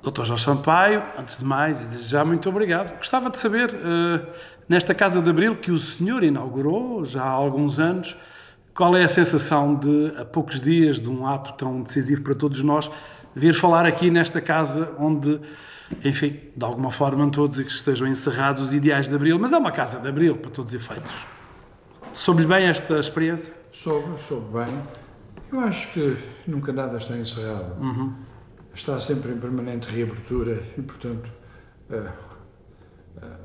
Dr. Jorge Sampaio, antes de mais, e desde já muito obrigado. Gostava de saber, nesta Casa de Abril que o senhor inaugurou já há alguns anos, qual é a sensação de, a poucos dias de um ato tão decisivo para todos nós, vir falar aqui nesta casa onde, enfim, de alguma forma não estou a dizer que estejam encerrados os ideais de Abril, mas é uma Casa de Abril para todos os efeitos. Soube-lhe bem esta experiência? Soube bem. Eu acho que nunca nada está encerrado. Está sempre em permanente reabertura e, portanto,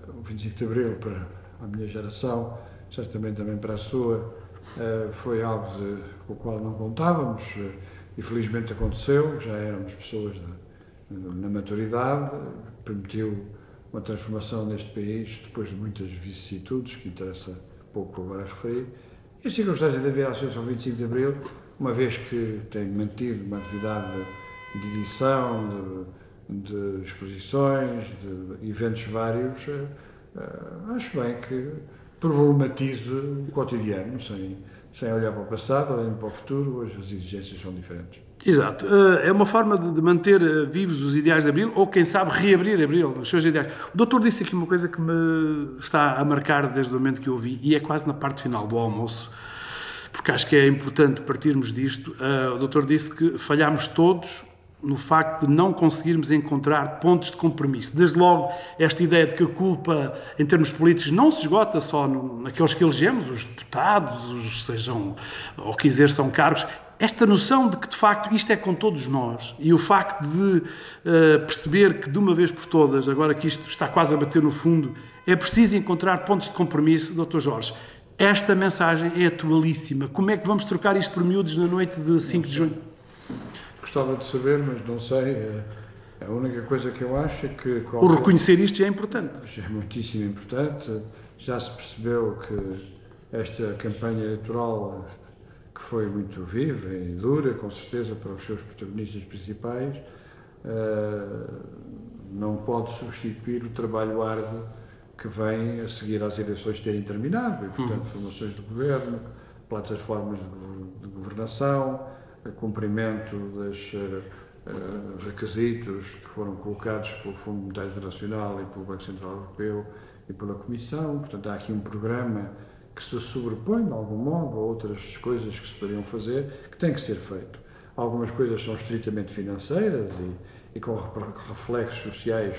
o 25 de Abril para a minha geração, certamente também para a sua, foi algo com o qual não contávamos e felizmente aconteceu. Já éramos pessoas na maturidade, permitiu uma transformação neste país depois de muitas vicissitudes, que interessa pouco agora referir. E a circunstância de haver a Associação 25 de Abril, uma vez que tem mantido uma atividade de edição, de exposições, de eventos vários, acho bem que problematize o cotidiano, sem olhar para o passado, olhando para o futuro. Hoje as exigências são diferentes. Exato. É uma forma de manter vivos os ideais de Abril, ou quem sabe reabrir Abril, os seus ideais. O doutor disse aqui uma coisa que me está a marcar desde o momento que eu ouvi, e é quase na parte final do almoço, porque acho que é importante partirmos disto. O doutor disse que falhámos todos no facto de não conseguirmos encontrar pontos de compromisso. Desde logo, esta ideia de que a culpa, em termos políticos, não se esgota só naqueles que elegemos, os deputados, sejam, ou que exerçam cargos. Esta noção de que, de facto, isto é com todos nós, e o facto de perceber que, de uma vez por todas, agora que isto está quase a bater no fundo, é preciso encontrar pontos de compromisso. Dr. Jorge, esta mensagem é atualíssima. Como é que vamos trocar isto por miúdos na noite de 5 de junho? Gostava de saber, mas não sei. A única coisa que eu acho é que... O reconhecer isto já é importante. É muitíssimo importante. Já se percebeu que esta campanha eleitoral, que foi muito viva e dura, com certeza, para os seus protagonistas principais, não pode substituir o trabalho árduo que vem a seguir às eleições terem terminado, e, portanto, formações de governo, plataformas de governação, cumprimento dos requisitos que foram colocados pelo Fundo Monetário Internacional e pelo Banco Central Europeu e pela Comissão. Portanto, há aqui um programa que se sobrepõe, de algum modo, a outras coisas que se poderiam fazer, que tem que ser feito. Algumas coisas são estritamente financeiras e com reflexos sociais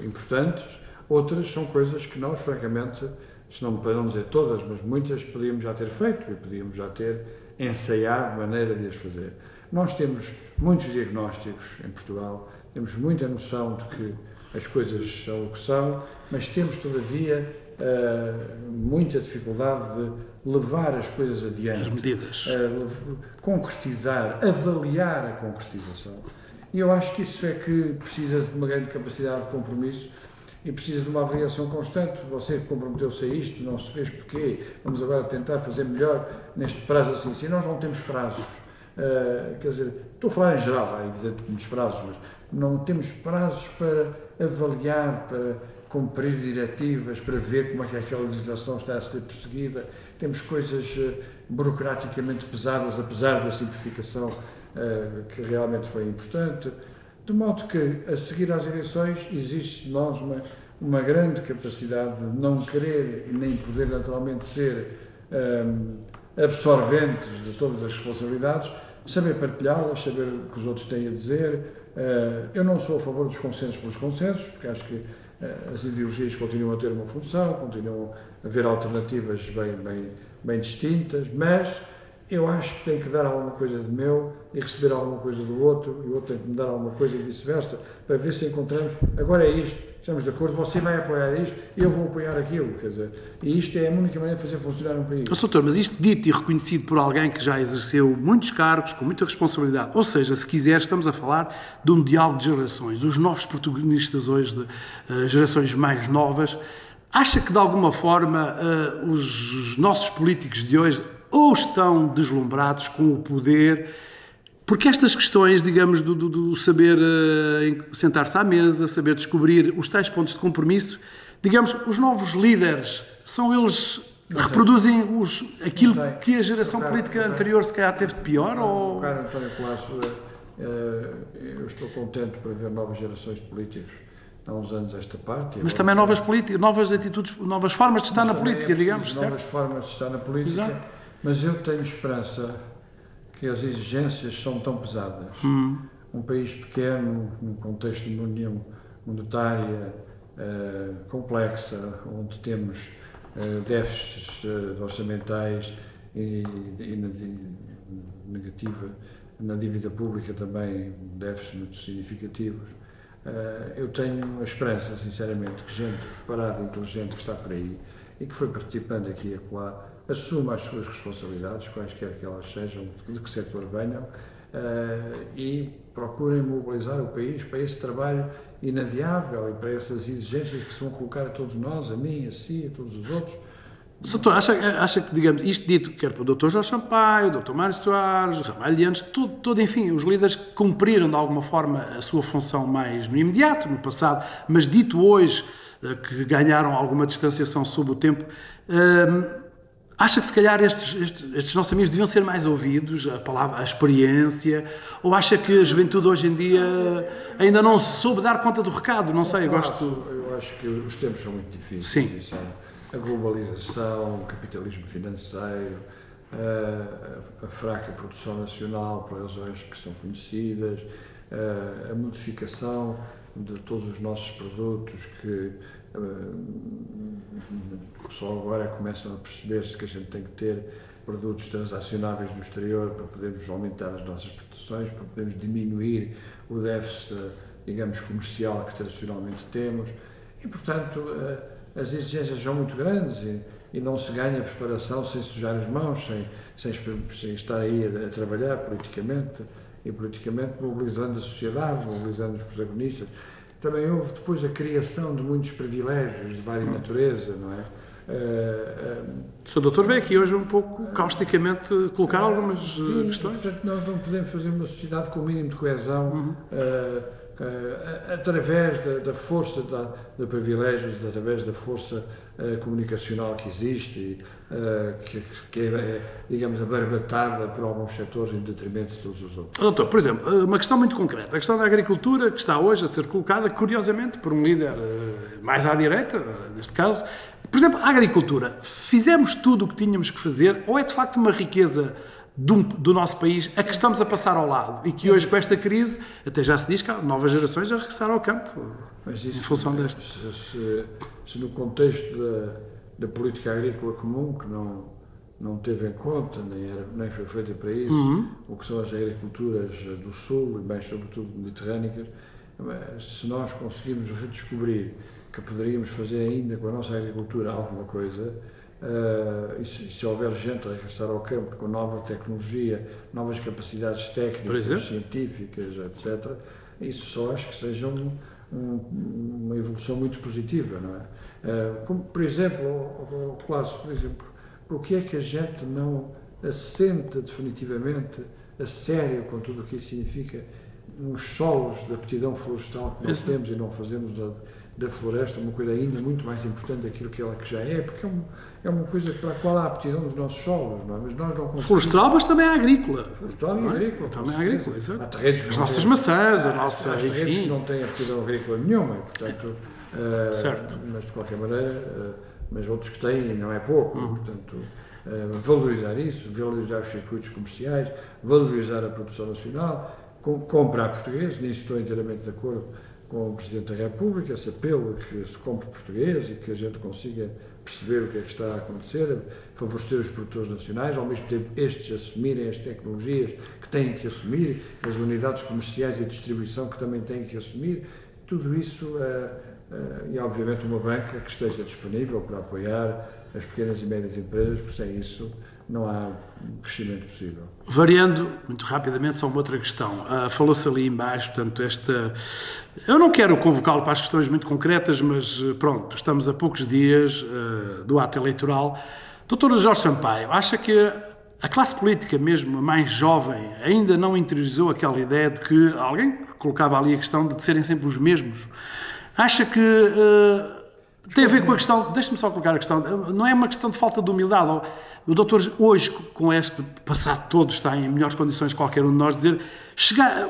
importantes, outras são coisas que nós, francamente, se não para não dizer todas, mas muitas, podíamos já ter feito e podíamos já ter ensaiado maneira de as fazer. Nós temos muitos diagnósticos em Portugal, temos muita noção de que as coisas são o que são, mas temos, todavia, muita dificuldade de levar as coisas adiante. As medidas. Concretizar, avaliar a concretização. E eu acho que isso é que precisa de uma grande capacidade de compromisso e precisa de uma avaliação constante. Você comprometeu-se a isto, não se fez porquê, vamos agora tentar fazer melhor neste prazo assim. Se nós não temos prazos, quer dizer, estou a falar em geral, há evidente muitos prazos, mas não temos prazos para avaliar, para cumprir diretivas, para ver como é que aquela legislação está a ser perseguida. Temos coisas burocraticamente pesadas, apesar da simplificação que realmente foi importante. De modo que, a seguir às eleições, existe de nós uma grande capacidade de não querer e nem poder naturalmente ser absorventes de todas as responsabilidades, saber partilhá-las, saber o que os outros têm a dizer. Eu não sou a favor dos consensos pelos consensos, porque acho que as ideologias continuam a ter uma função, continuam a haver alternativas bem distintas, mas eu acho que tenho que dar alguma coisa de meu e receber alguma coisa do outro, e o outro tem que me dar alguma coisa e vice-versa, para ver se encontramos, agora é isto, estamos de acordo, você vai apoiar isto, eu vou apoiar aquilo, quer dizer, e isto é a única maneira de fazer funcionar um país. Doutor, mas isto dito e reconhecido por alguém que já exerceu muitos cargos, com muita responsabilidade, ou seja, se quiser, estamos a falar de um diálogo de gerações, os novos protagonistas hoje, de gerações mais novas, acha que de alguma forma os nossos políticos de hoje ou estão deslumbrados com o poder, porque estas questões, digamos, do saber sentar-se à mesa, saber descobrir os tais pontos de compromisso, digamos, os novos líderes, são eles, reproduzem aquilo que a geração política anterior se calhar teve de pior? O caro António Colasso, Eu estou contente por ver novas gerações de políticos há uns anos esta parte. Mas também novas políticas, novas atitudes, novas formas de estar na política, digamos, certo? Novas formas de estar na política, exato. Mas eu tenho esperança que as exigências são tão pesadas. Um país pequeno, num contexto de uma união monetária complexa, onde temos déficits orçamentais e negativa na dívida pública também, déficits muito significativos. Eu tenho a esperança, sinceramente, que gente preparada, inteligente, que está por aí e que foi participando aqui e acolá, assuma as suas responsabilidades, quaisquer que elas sejam, de que setor venham, e procurem mobilizar o país para esse trabalho inadiável e para essas exigências que se vão colocar a todos nós, a mim, a si, a todos os outros. Doutor, acha que, digamos, isto dito, quer para o Dr. Jorge Sampaio, o Dr. Mário Soares, Ramalhianos, enfim, os líderes que cumpriram de alguma forma a sua função mais no imediato, no passado, mas dito hoje, que ganharam alguma distanciação sob o tempo, acha que se calhar estes nossos amigos deviam ser mais ouvidos, a experiência, ou acha que a juventude hoje em dia ainda não soube dar conta do recado? Não sei, eu acho que os tempos são muito difíceis. Sim. A globalização, o capitalismo financeiro, a fraca produção nacional por razões que são conhecidas, a modificação de todos os nossos produtos que só agora começam a perceber-se que a gente tem que ter produtos transacionáveis do exterior para podermos aumentar as nossas exportações, para podermos diminuir o déficit, digamos, comercial que tradicionalmente temos e, portanto, as exigências são muito grandes e não se ganha preparação sem sujar as mãos, sem estar aí a trabalhar politicamente mobilizando a sociedade, mobilizando os protagonistas. Também houve depois a criação de muitos privilégios de várias natureza, não é? O Sr. Doutor veio aqui hoje um pouco causticamente colocar algumas questões. Portanto, nós não podemos fazer uma sociedade com o mínimo de coesão através da força de privilégios, através da força comunicacional que existe, que é, digamos, abarbatada por alguns setores em detrimento de todos os outros. Doutor, por exemplo, uma questão muito concreta, a questão da agricultura, que está hoje a ser colocada, curiosamente, por um líder mais à direita, neste caso. Por exemplo, a agricultura, fizemos tudo o que tínhamos que fazer, ou é de facto uma riqueza do nosso país a que estamos a passar ao lado e que hoje com esta crise até já se diz que há novas gerações a regressar ao campo em função deste. Se no contexto da política agrícola comum, que não teve em conta, nem foi feita para isso, o que são as agriculturas do Sul e mais sobretudo mediterrânicas, se nós conseguimos redescobrir que poderíamos fazer ainda com a nossa agricultura alguma coisa, e se houver gente a regressar ao campo com nova tecnologia, novas capacidades técnicas, científicas, etc., isso só acho que seja uma evolução muito positiva, não é? Como, por exemplo, Clássico, por exemplo, porque é que a gente não assenta definitivamente a sério com tudo o que isso significa nos solos da aptidão florestal que nós temos e não fazemos da floresta uma coisa ainda muito mais importante daquilo que ela que já é, porque é uma coisa para a qual há aptidão nos nossos solos, não é? Mas nós não conseguimos... Florestal, mas também é agrícola. Florestal e agrícola. Também é agrícola, exato. Há terrenos as nossas maçãs, a nossa... Há terrenos que não têm aptidão agrícola nenhuma, portanto... certo. Mas de qualquer maneira, mas outros que têm, não é pouco, portanto... valorizar isso, valorizar os circuitos comerciais, valorizar a produção nacional, comprar português, nisso estou inteiramente de acordo com o Presidente da República, esse apelo que se compre português e que a gente consiga perceber o que é que está a acontecer, favorecer os produtores nacionais, ao mesmo tempo estes assumirem as tecnologias que têm que assumir, as unidades comerciais e distribuição que também têm que assumir, tudo isso e obviamente uma banca que esteja disponível para apoiar as pequenas e médias empresas, porque sem isso não há crescimento possível. Variando muito rapidamente, só uma outra questão. Falou-se ali em baixo, portanto, eu não quero convocá-lo para as questões muito concretas, mas pronto, estamos a poucos dias do ato eleitoral. Doutor Jorge Sampaio, acha que a classe política mesmo, a mais jovem, ainda não interiorizou aquela ideia de que alguém colocava ali a questão de serem sempre os mesmos? Acha que... tem a ver com a questão, deixe-me só colocar a questão, não é uma questão de falta de humildade, O doutor, hoje, com este passado todo, está em melhores condições que qualquer um de nós dizer,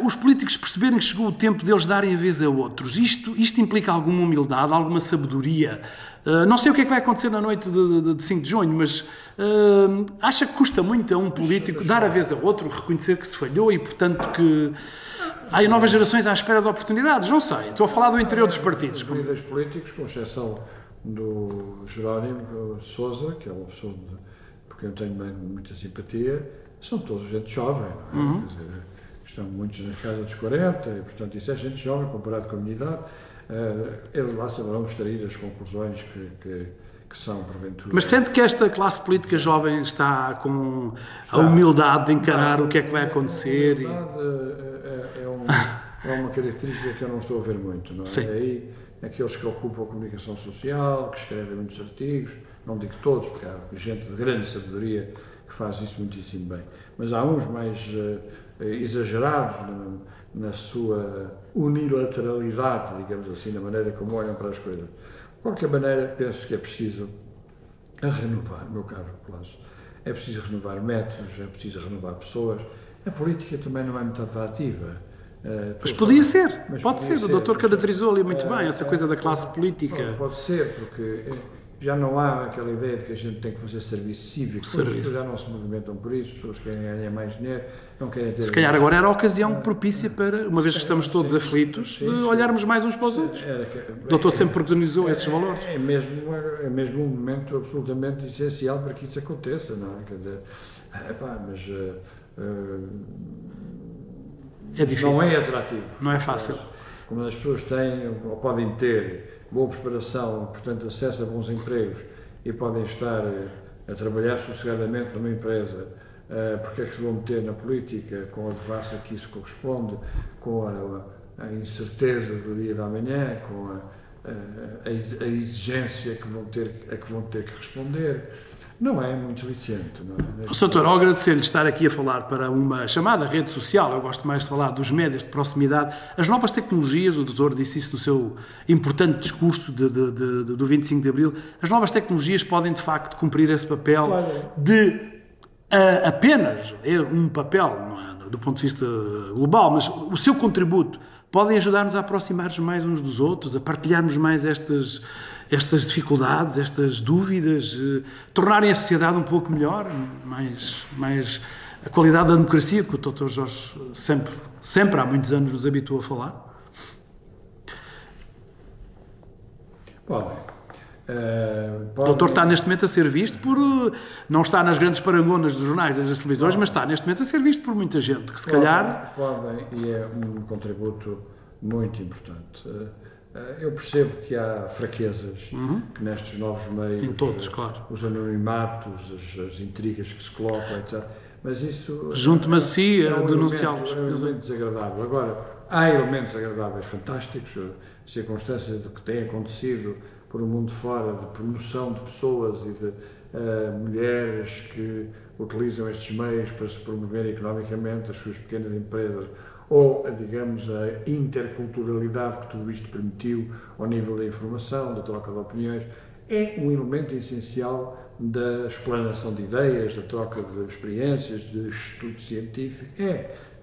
os políticos perceberem que chegou o tempo deles darem a vez a outros. Isto implica alguma humildade, alguma sabedoria. Não sei o que é que vai acontecer na noite de 5 de junho, mas acha que custa muito a um político dar a vez a outro, reconhecer que se falhou e, portanto, que há novas gerações à espera de oportunidades? Não sei. Estou a falar do interior dos partidos. Os líderes políticos, com exceção do Jerónimo Sousa, que é uma pessoa por quem eu tenho muita simpatia, são todos gente jovem, não é? Quer dizer, estão muitos na casa dos 40, e, portanto, isso é gente jovem comparado com a minha idade. Eles lá saberão extrair as conclusões que são, porventura. Mas sente que esta classe política jovem está com a humildade de encarar o que é que vai acontecer? A humildade é uma característica que eu não estou a ver muito, não é? Sim. Aí, aqueles que ocupam a comunicação social, que escrevem muitos artigos, não digo todos, porque há gente de grande sabedoria que faz isso muitíssimo bem, mas há uns mais exagerados na sua unilateralidade, digamos assim, na maneira como olham para as coisas. De qualquer maneira, penso que é preciso renovar, meu caro Cláudio, é preciso renovar métodos, é preciso renovar pessoas. A política também não é muito atrativa. Mas podia ser, pode ser. O doutor caracterizou ali muito bem essa coisa da classe política. Pode ser, porque já não há aquela ideia de que a gente tem que fazer serviço cívico. As pessoas já não se movimentam por isso, as pessoas querem ganhar mais dinheiro, não querem ter... Se calhar agora era a ocasião propícia para, uma vez que estamos todos aflitos, de olharmos mais uns para os outros. O doutor sempre preconizou esses valores. É mesmo um momento absolutamente essencial para que isso aconteça, não é? Quer dizer, mas... É difícil. Não é atrativo. Não é fácil. Como as pessoas têm ou podem ter boa preparação, portanto acesso a bons empregos e podem estar a trabalhar sossegadamente numa empresa, porque é que se vão meter na política com a devassa que isso corresponde, com a incerteza do dia da manhã, com a exigência a que vão ter que responder? Não é muito aliciante. Doutor, ao agradecer-lhe estar aqui a falar para uma chamada rede social, eu gosto mais de falar dos médias de proximidade, as novas tecnologias, o doutor disse isso no seu importante discurso do 25 de Abril, as novas tecnologias podem de facto cumprir esse papel de apenas um papel, não é, do ponto de vista global, mas o seu contributo podem ajudar-nos a aproximar-nos mais uns dos outros, a partilharmos mais estas dificuldades, estas dúvidas, tornarem a sociedade um pouco melhor, mais a qualidade da democracia, que o Dr. Jorge sempre há muitos anos nos habituou a falar? Podem. O doutor está neste momento a ser visto não está nas grandes parangonas dos jornais, das televisões, mas está neste momento a ser visto por muita gente, que se calhar... Podem, e é um contributo muito importante. Eu percebo que há fraquezas que nestes novos meios, em todos, claro, os anonimatos, as intrigas que se colocam, etc. Mas isso... Junto-me a si a denunciá-los. É um elemento desagradável. Agora, há elementos agradáveis fantásticos, circunstâncias do que tem acontecido por um mundo fora, de promoção de pessoas e de mulheres que utilizam estes meios para se promover economicamente as suas pequenas empresas, ou, digamos, a interculturalidade que tudo isto permitiu ao nível da informação, da troca de opiniões, é um elemento essencial da explanação de ideias, da troca de experiências, de estudo científico.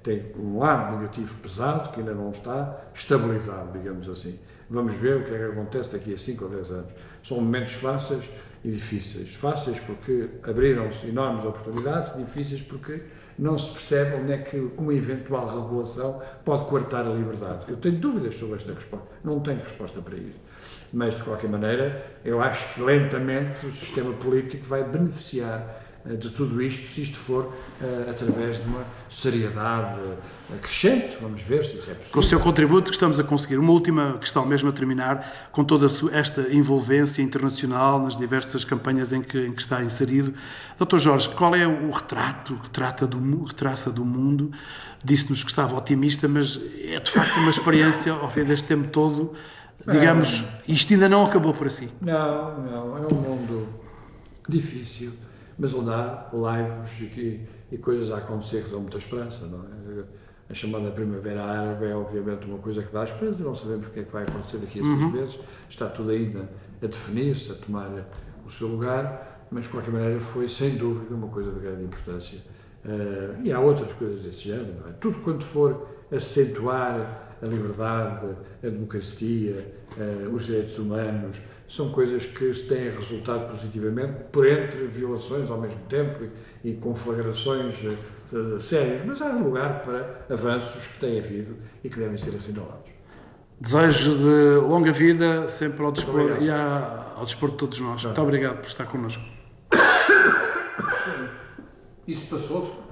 Tem um lado negativo pesado, que ainda não está estabilizado, digamos assim. Vamos ver o que é que acontece daqui a 5 ou 10 anos. São momentos fáceis e difíceis. Fáceis porque abriram-se enormes oportunidades, difíceis porque não se percebe onde é que uma eventual regulação pode coartar a liberdade. Eu tenho dúvidas sobre esta resposta, não tenho resposta para isso. Mas, de qualquer maneira, eu acho que lentamente o sistema político vai beneficiar de tudo isto, se isto for através de uma seriedade crescente. Vamos ver se isso é possível. Com o seu contributo que estamos a conseguir. Uma última questão mesmo a terminar, com toda esta envolvência internacional nas diversas campanhas em que está inserido. Dr. Jorge, qual é o retrato que traça do mundo? Disse-nos que estava otimista, mas é de facto uma experiência ao fim deste tempo todo, digamos, isto ainda não acabou por si. Não, é um mundo difícil, mas onde há laivos e coisas a acontecer que dão muita esperança, não é? A chamada Primavera Árabe é obviamente uma coisa que dá esperança, não sabemos o que é que vai acontecer daqui a 6 meses, está tudo ainda a definir-se, a tomar o seu lugar, mas de qualquer maneira foi sem dúvida uma coisa de grande importância. E há outras coisas desse género, não é? Tudo quanto for acentuar a liberdade, a democracia, os direitos humanos, são coisas que têm resultado positivamente, por entre violações ao mesmo tempo e conflagrações sérias, mas há lugar para avanços que têm havido e que devem ser assinalados. Desejo de longa vida sempre ao dispor e ao dispor de todos nós. Muito obrigado por estar connosco. Isso passou.